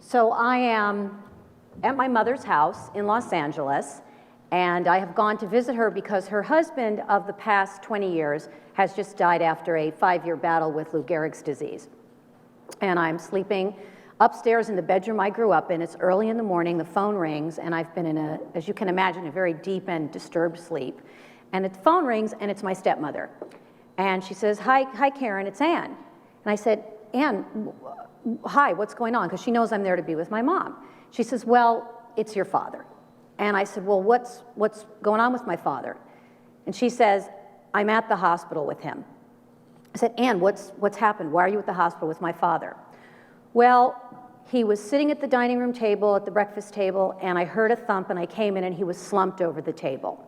So I am at my mother's house in Los Angeles, and I have gone to visit her because her husband of the past 20 years has just died after a 5-year battle with Lou Gehrig's disease. And I'm sleeping upstairs in the bedroom I grew up in. It's early in the morning, the phone rings, and I've been in a, as you can imagine, a very deep and disturbed sleep. And the phone rings, and it's my stepmother. And she says, hi Karen, it's Ann. And I said, Ann, hi, what's going on? Because she knows I'm there to be with my mom. She says, well, it's your father. And I said, well, what's going on with my father? And she says, I'm at the hospital with him. I said, Ann, what's happened? Why are you at the hospital with my father? Well, he was sitting at the dining room table, at the breakfast table, and I heard a thump, and I came in, and he was slumped over the table.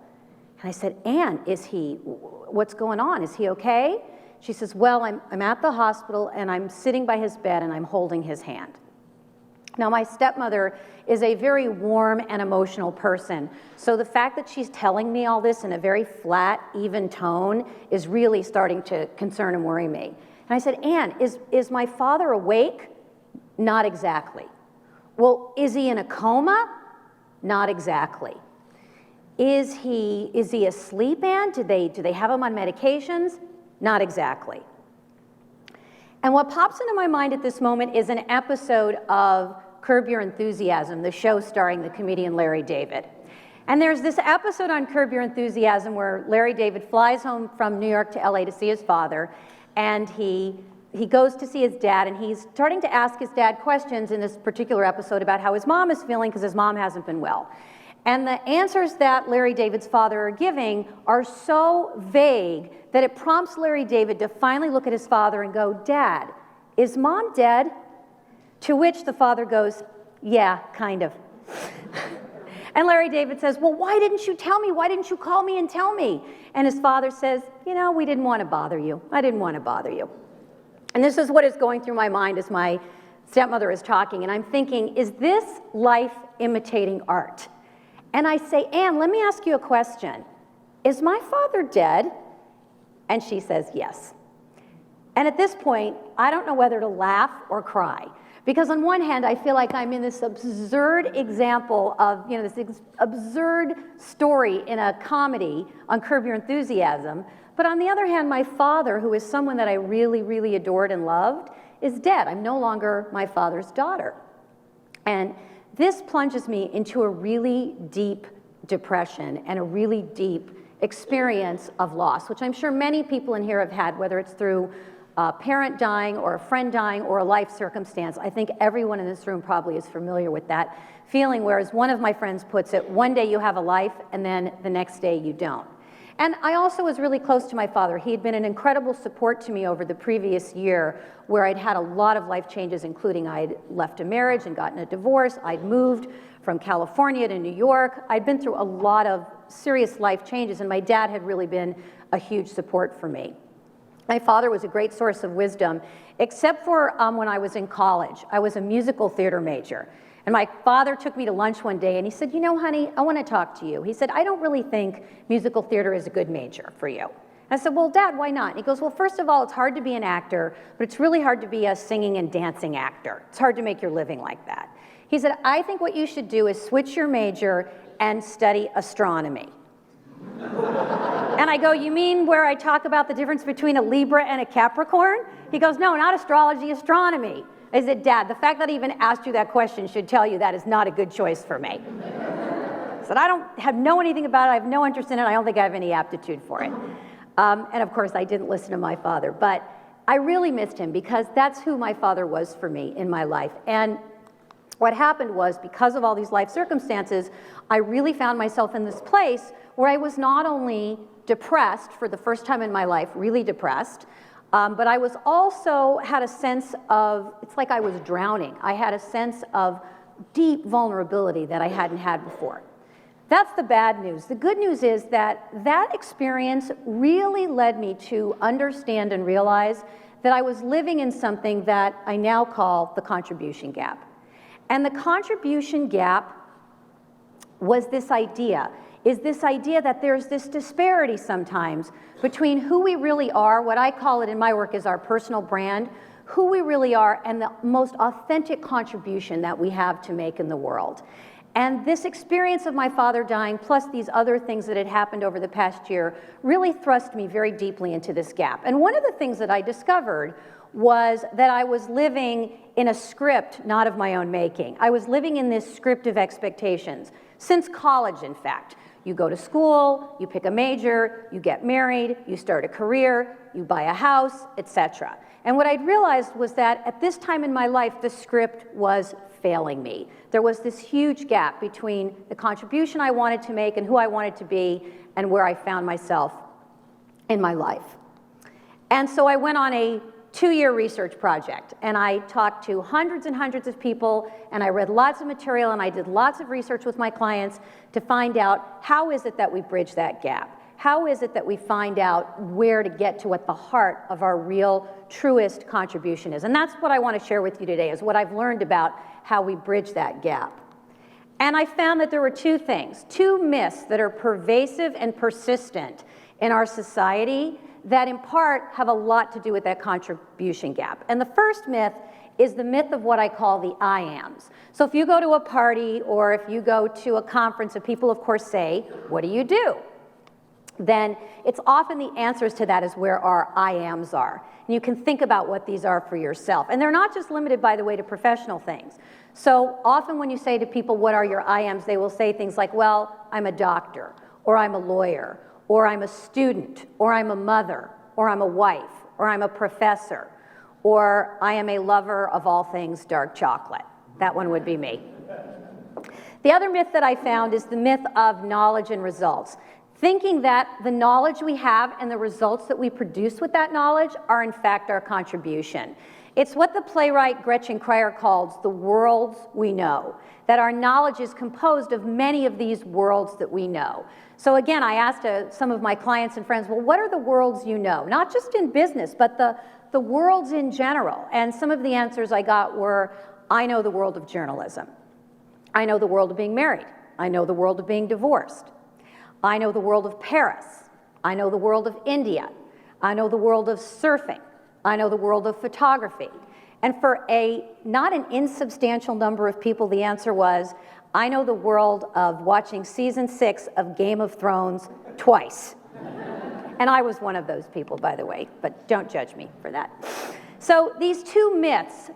And I said, Ann, what's going on? Is he okay? She says, well, I'm at the hospital, and I'm sitting by his bed, and I'm holding his hand. Now, my stepmother is a very warm and emotional person, so the fact that she's telling me all this in a very flat, even tone is really starting to concern and worry me. And I said, Ann, is my father awake? Not exactly. Well, is he in a coma? Not exactly. Is he asleep, Ann? Do they have him on medications? Not exactly. And what pops into my mind at this moment is an episode of Curb Your Enthusiasm, the show starring the comedian Larry David. And there's this episode on Curb Your Enthusiasm where Larry David flies home from New York to LA to see his father, and he goes to see his dad, and he's starting to ask his dad questions in this particular episode about how his mom is feeling because his mom hasn't been well. And the answers that Larry David's father are giving are so vague that it prompts Larry David to finally look at his father and go, Dad, is mom dead? To which the father goes, yeah, kind of. And Larry David says, well, why didn't you tell me? Why didn't you call me and tell me? And his father says, you know, we didn't want to bother you. I didn't want to bother you. And this is what is going through my mind as my stepmother is talking. And I'm thinking, is this life imitating art? And I say, Ann, let me ask you a question. Is my father dead? And she says, yes. And at this point, I don't know whether to laugh or cry. Because on one hand, I feel like I'm in this absurd example of, this absurd story in a comedy on Curb Your Enthusiasm. But on the other hand, my father, who is someone that I really, really adored and loved, is dead. I'm no longer my father's daughter. And this plunges me into a really deep depression and a really deep experience of loss, which I'm sure many people in here have had, whether it's through a parent dying or a friend dying or a life circumstance. I think everyone in this room probably is familiar with that feeling, whereas one of my friends puts it, one day you have a life and then the next day you don't. And I also was really close to my father. He had been an incredible support to me over the previous year, where I'd had a lot of life changes, including I'd left a marriage and gotten a divorce. I'd moved from California to New York. I'd been through a lot of serious life changes, and my dad had really been a huge support for me. My father was a great source of wisdom, except for when I was in college. I was a musical theater major. And my father took me to lunch one day, and he said, you know, honey, I want to talk to you. He said, I don't really think musical theater is a good major for you. I said, well, Dad, why not? And he goes, well, first of all, it's hard to be an actor, but it's really hard to be a singing and dancing actor. It's hard to make your living like that. He said, I think what you should do is switch your major and study astronomy. And I go, you mean where I talk about the difference between a Libra and a Capricorn? He goes, no, not astrology, astronomy. I said, Dad, the fact that I even asked you that question should tell you that is not a good choice for me. I said, I don't know anything about it. I have no interest in it. I don't think I have any aptitude for it. And of course, I didn't listen to my father. But I really missed him because that's who my father was for me in my life. And what happened was, because of all these life circumstances, I really found myself in this place where I was not only depressed for the first time in my life, really depressed, but I was also had a sense of, it's like I was drowning. I had a sense of deep vulnerability that I hadn't had before. That's the bad news. The good news is that that experience really led me to understand and realize that I was living in something that I now call the contribution gap. And the contribution gap was this idea that there's this disparity sometimes between who we really are, what I call it in my work is our personal brand, who we really are and the most authentic contribution that we have to make in the world. And this experience of my father dying, plus these other things that had happened over the past year, really thrust me very deeply into this gap. And one of the things that I discovered was that I was living in a script not of my own making. I was living in this script of expectations, since college, in fact. You go to school, you pick a major, you get married, you start a career, you buy a house, etc. And what I'd realized was that at this time in my life, the script was failing me. There was this huge gap between the contribution I wanted to make and who I wanted to be and where I found myself in my life. And so I went on a 2-year research project, and I talked to hundreds and hundreds of people, and I read lots of material, and I did lots of research with my clients to find out how is it that we bridge that gap? How is it that we find out where to get to what the heart of our real, truest contribution is? And that's what I want to share with you today, is what I've learned about how we bridge that gap. And I found that there were 2 things, 2 myths that are pervasive and persistent in our society that in part have a lot to do with that contribution gap. And the first myth is the myth of what I call the I ams. So if you go to a party or if you go to a conference and people of course say, what do you do? Then it's often the answers to that is where our I ams are. And you can think about what these are for yourself. And they're not just limited, by the way, to professional things. So often when you say to people, what are your I ams, they will say things like, well, I'm a doctor, or I'm a lawyer, or I'm a student, or I'm a mother, or I'm a wife, or I'm a professor, or I am a lover of all things dark chocolate. That one would be me. The other myth that I found is the myth of knowledge and results. Thinking that the knowledge we have and the results that we produce with that knowledge are in fact our contribution. It's what the playwright Gretchen Cryer calls the worlds we know, that our knowledge is composed of many of these worlds that we know. So again, I asked some of my clients and friends, well, what are the worlds you know? Not just in business, but the worlds in general. And some of the answers I got were, I know the world of journalism. I know the world of being married. I know the world of being divorced. I know the world of Paris. I know the world of India. I know the world of surfing. I know the world of photography. And for not an insubstantial number of people, the answer was, I know the world of watching season 6 of Game of Thrones twice. And I was one of those people, by the way, but don't judge me for that. So these 2 myths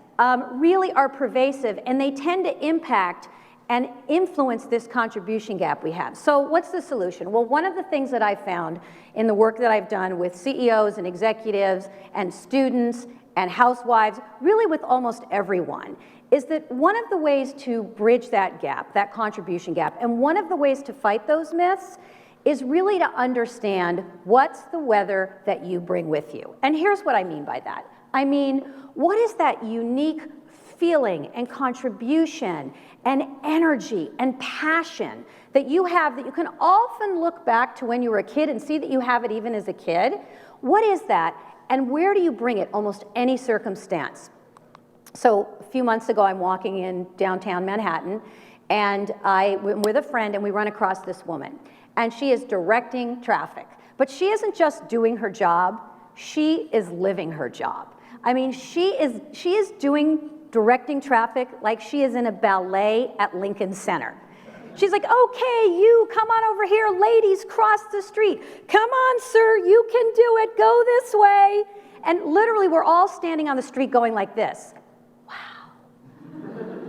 really are pervasive, and they tend to impact and influence this contribution gap we have. So what's the solution? Well, one of the things that I found in the work that I've done with CEOs and executives and students and housewives, really with almost everyone, is that one of the ways to bridge that gap, that contribution gap, and one of the ways to fight those myths is really to understand what's the weather that you bring with you. And here's what I mean by that. I mean, what is that unique feeling and contribution and energy and passion that you have that you can often look back to when you were a kid and see that you have it even as a kid? What is that, and where do you bring it almost any circumstance? So a few months ago, I'm walking in downtown Manhattan, and I'm with a friend, and we run across this woman, and she is directing traffic. But she isn't just doing her job, she is living her job. I mean, she is directing traffic like she is in a ballet at Lincoln Center. She's like, okay, you come on over here, ladies, cross the street. Come on, sir, you can do it, go this way. And literally, we're all standing on the street going like this.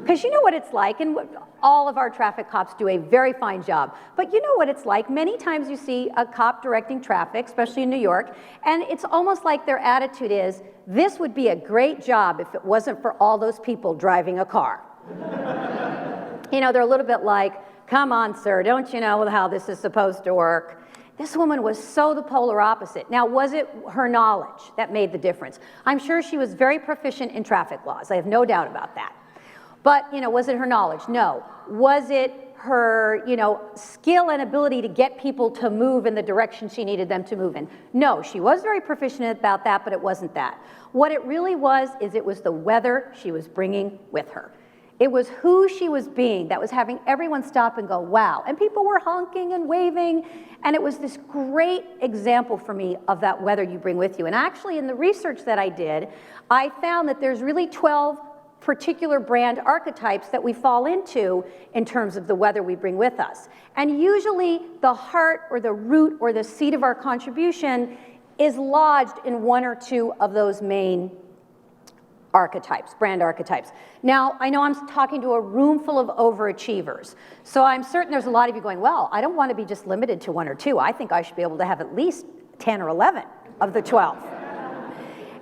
Because you know what it's like, and all of our traffic cops do a very fine job, but you know what it's like. Many times you see a cop directing traffic, especially in New York, and it's almost like their attitude is, this would be a great job if it wasn't for all those people driving a car. You know, they're a little bit like, come on, sir, don't you know how this is supposed to work? This woman was so the polar opposite. Now, was it her knowledge that made the difference? I'm sure she was very proficient in traffic laws. I have no doubt about that. But, you know, was it her knowledge? No. Was it her, skill and ability to get people to move in the direction she needed them to move in? No, she was very proficient about that, but it wasn't that. What it really was is it was the weather she was bringing with her. It was who she was being that was having everyone stop and go, wow. And people were honking and waving. And it was this great example for me of that weather you bring with you. And actually, in the research that I did, I found that there's really 12 particular brand archetypes that we fall into in terms of the weather we bring with us. And usually, the heart or the root or the seed of our contribution is lodged in one or two of those main archetypes, brand archetypes. Now, I know I'm talking to a room full of overachievers, so I'm certain there's a lot of you going, well, I don't want to be just limited to one or two. I think I should be able to have at least 10 or 11 of the 12.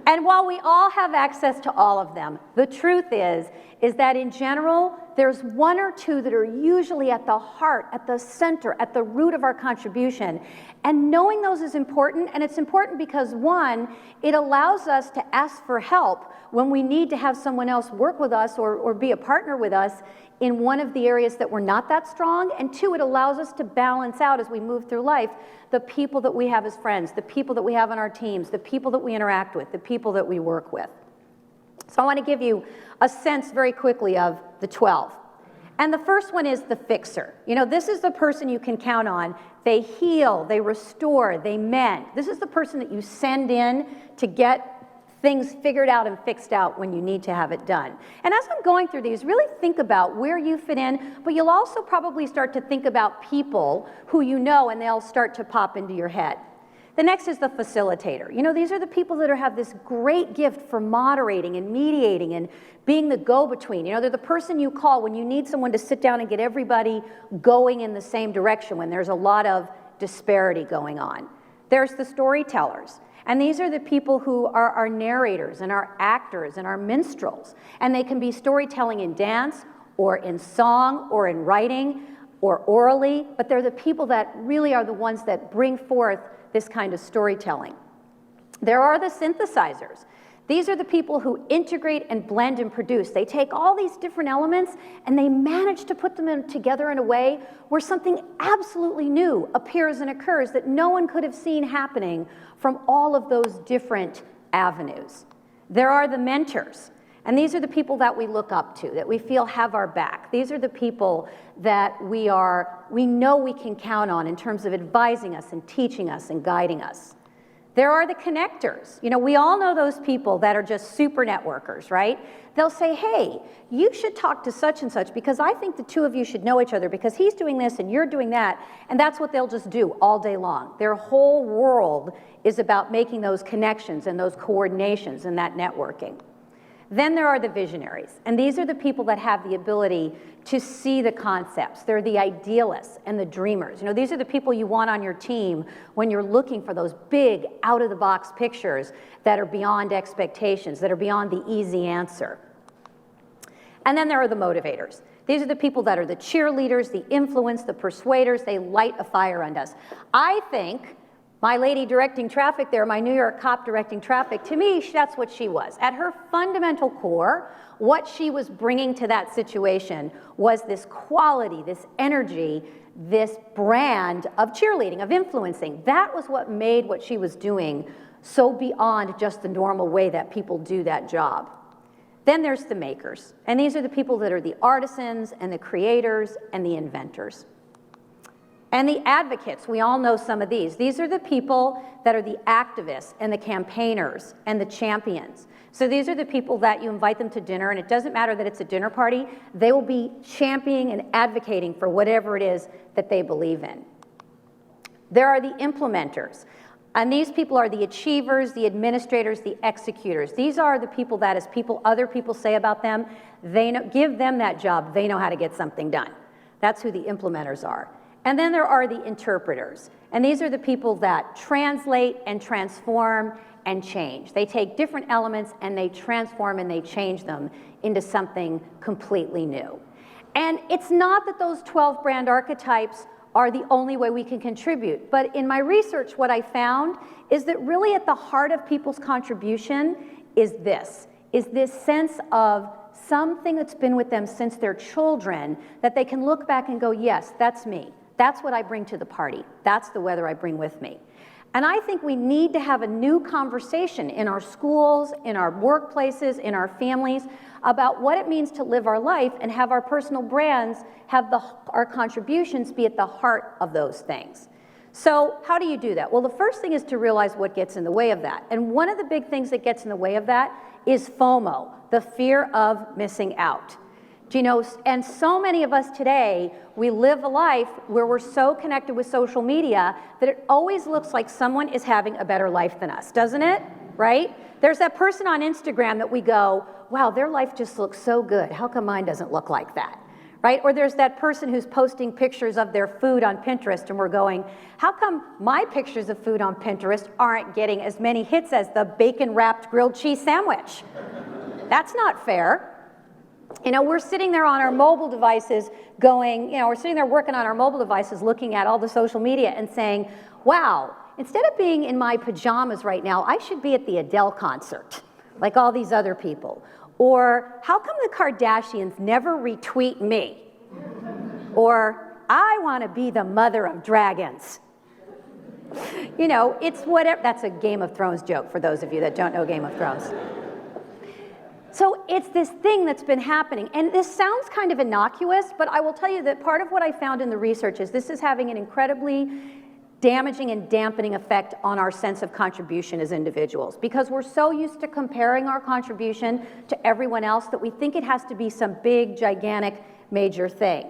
And while we all have access to all of them, the truth is that in general, there's one or two that are usually at the heart, at the center, at the root of our contribution. And knowing those is important, and it's important because, one, it allows us to ask for help when we need to have someone else work with us or be a partner with us in one of the areas that we're not that strong, and two, it allows us to balance out as we move through life the people that we have as friends, the people that we have on our teams, the people that we interact with, the people that we work with. So I want to give you a sense very quickly of the 12. And the first one is the fixer. You know, this is the person you can count on. They heal, they restore, they mend. This is the person that you send in to get things figured out and fixed out when you need to have it done. And as I'm going through these, really think about where you fit in, but you'll also probably start to think about people who you know, and they'll start to pop into your head. The next is the facilitator. You know, these are the people that have this great gift for moderating and mediating and being the go-between. You know, they're the person you call when you need someone to sit down and get everybody going in the same direction when there's a lot of disparity going on. There's the storytellers. And these are the people who are our narrators and our actors and our minstrels. And they can be storytelling in dance or in song or in writing or orally, but they're the people that really are the ones that bring forth this kind of storytelling. There are the synthesizers. These are the people who integrate and blend and produce. They take all these different elements and they manage to put them together in a way where something absolutely new appears and occurs that no one could have seen happening from all of those different avenues. There are the mentors. And these are the people that we look up to, that we feel have our back. These are the people that we know we can count on in terms of advising us and teaching us and guiding us. There are the connectors. You know, we all know those people that are just super networkers, right? They'll say, hey, you should talk to such and such because I think the two of you should know each other because he's doing this and you're doing that. And that's what they'll just do all day long. Their whole world is about making those connections and those coordinations and that networking. Then there are the visionaries, and these are the people that have the ability to see the concepts. They're the idealists and the dreamers. You know, these are the people you want on your team when you're looking for those big, out-of-the-box pictures that are beyond expectations, that are beyond the easy answer. And then there are the motivators. These are the people that are the cheerleaders, the influence, the persuaders. They light a fire under us. I think my lady directing traffic there, my New York cop directing traffic, to me, that's what she was. At her fundamental core, what she was bringing to that situation was this quality, this energy, this brand of cheerleading, of influencing. That was what made what she was doing so beyond just the normal way that people do that job. Then there's the makers, and these are the people that are the artisans and the creators and the inventors. And the advocates, we all know some of these. These are the people that are the activists and the campaigners and the champions. So these are the people that you invite them to dinner, and it doesn't matter that it's a dinner party, they will be championing and advocating for whatever it is that they believe in. There are the implementers. And these people are the achievers, the administrators, the executors. These are the people that, as other people say about them, give them that job, they know how to get something done. That's who the implementers are. And then there are the interpreters. And these are the people that translate and transform and change. They take different elements and they transform and they change them into something completely new. And it's not that those 12 brand archetypes are the only way we can contribute. But in my research, what I found is that really at the heart of people's contribution is this sense of something that's been with them since they're children that they can look back and go, yes, that's me. That's what I bring to the party. That's the weather I bring with me. And I think we need to have a new conversation in our schools, in our workplaces, in our families, about what it means to live our life and have our personal brands, have our contributions be at the heart of those things. So how do you do that? Well, the first thing is to realize what gets in the way of that. And one of the big things that gets in the way of that is FOMO, the fear of missing out. Do you know, and so many of us today, we live a life where we're so connected with social media that it always looks like someone is having a better life than us, doesn't it? Right? There's that person on Instagram that we go, wow, their life just looks so good. How come mine doesn't look like that? Right? Or there's that person who's posting pictures of their food on Pinterest and we're going, how come my pictures of food on Pinterest aren't getting as many hits as the bacon-wrapped grilled cheese sandwich? That's not fair. You know, we're sitting there on our mobile devices going, we're sitting there working on our mobile devices looking at all the social media and saying, wow, instead of being in my pajamas right now, I should be at the Adele concert, like all these other people. Or, how come the Kardashians never retweet me? Or, I want to be the mother of dragons. You know, it's whatever. That's a Game of Thrones joke for those of you that don't know Game of Thrones. So it's this thing that's been happening. And this sounds kind of innocuous, but I will tell you that part of what I found in the research is this is having an incredibly damaging and dampening effect on our sense of contribution as individuals, because we're so used to comparing our contribution to everyone else that we think it has to be some big, gigantic, major thing.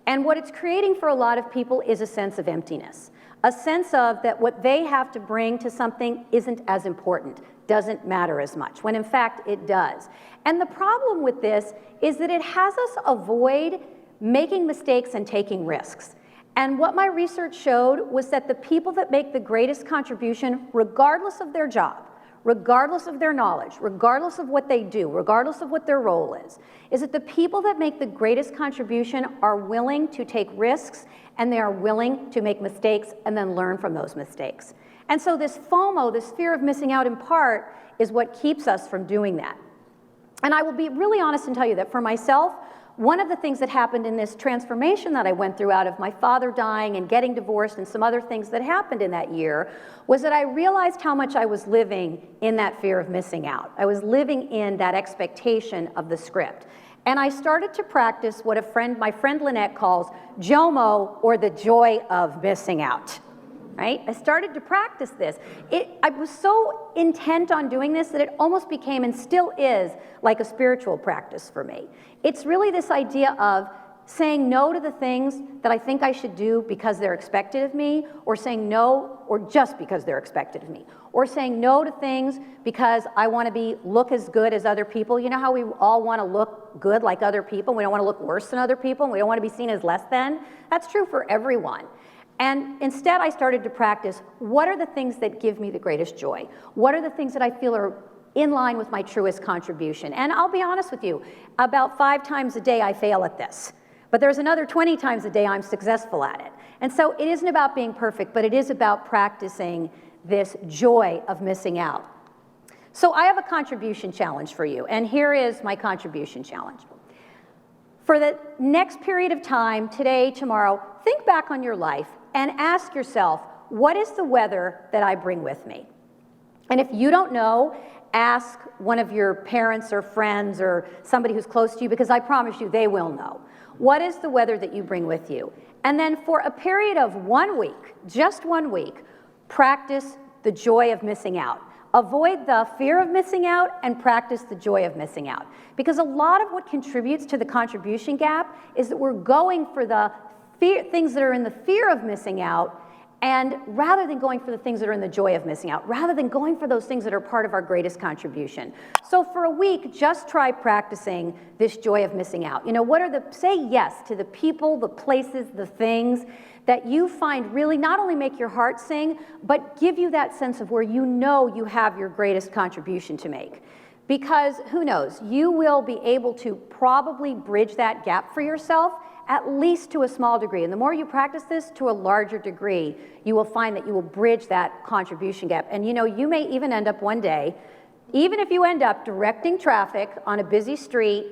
And what it's creating for a lot of people is a sense of emptiness, a sense of that what they have to bring to something isn't as important, doesn't matter as much, when in fact it does. And the problem with this is that it has us avoid making mistakes and taking risks. And what my research showed was that the people that make the greatest contribution, regardless of their job, regardless of their knowledge, regardless of what they do, regardless of what their role is that the people that make the greatest contribution are willing to take risks and they are willing to make mistakes and then learn from those mistakes. And so this FOMO, this fear of missing out in part, is what keeps us from doing that. And I will be really honest and tell you that for myself, one of the things that happened in this transformation that I went through out of my father dying and getting divorced and some other things that happened in that year was that I realized how much I was living in that fear of missing out. I was living in that expectation of the script. And I started to practice what my friend Lynette calls JOMO, or the joy of missing out. Right? I started to practice this. I was so intent on doing this that it almost became, and still is, like a spiritual practice for me. It's really this idea of saying no to the things that I think I should do because they're expected of me, or saying no, or just because they're expected of me, or saying no to things because I want to look as good as other people. You know how we all want to look good like other people? We don't want to look worse than other people, and we don't want to be seen as less than. That's true for everyone. And instead, I started to practice, what are the things that give me the greatest joy? What are the things that I feel are in line with my truest contribution? And I'll be honest with you, about 5 times a day I fail at this. But there's another 20 times a day I'm successful at it. And so it isn't about being perfect, but it is about practicing this joy of missing out. So I have a contribution challenge for you, and here is my contribution challenge. For the next period of time, today, tomorrow, think back on your life and ask yourself, what is the weather that I bring with me? And if you don't know, ask one of your parents or friends or somebody who's close to you, because I promise you they will know. What is the weather that you bring with you? And then for a period of 1 week, just 1 week, practice the joy of missing out. Avoid the fear of missing out and practice the joy of missing out. Because a lot of what contributes to the contribution gap is that we're going for the things that are in the fear of missing out, and rather than going for the things that are in the joy of missing out, rather than going for those things that are part of our greatest contribution. So for a week, just try practicing this joy of missing out. Say yes to the people, the places, the things that you find really not only make your heart sing, but give you that sense of where you know you have your greatest contribution to make. Because who knows, you will be able to probably bridge that gap for yourself, at least to a small degree. And the more you practice this to a larger degree, you will find that you will bridge that contribution gap. And you may even end up one day, even if you end up directing traffic on a busy street,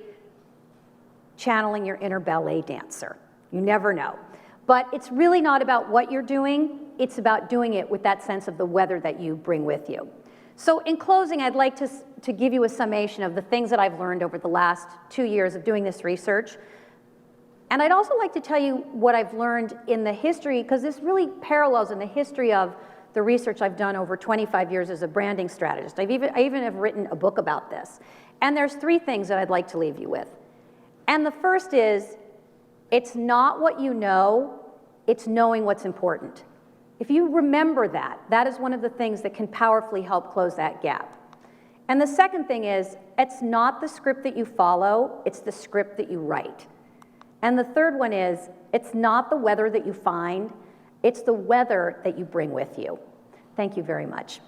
channeling your inner ballet dancer. You never know. But it's really not about what you're doing, it's about doing it with that sense of the weather that you bring with you. So in closing, I'd like to give you a summation of the things that I've learned over the last 2 years of doing this research. And I'd also like to tell you what I've learned in the history, because this really parallels in the history of the research I've done over 25 years as a branding strategist. I even have written a book about this. And there's 3 things that I'd like to leave you with. And the first is, it's not what you know, it's knowing what's important. If you remember that, that is one of the things that can powerfully help close that gap. And the second thing is, it's not the script that you follow, it's the script that you write. And the third one is, it's not the weather that you find, it's the weather that you bring with you. Thank you very much.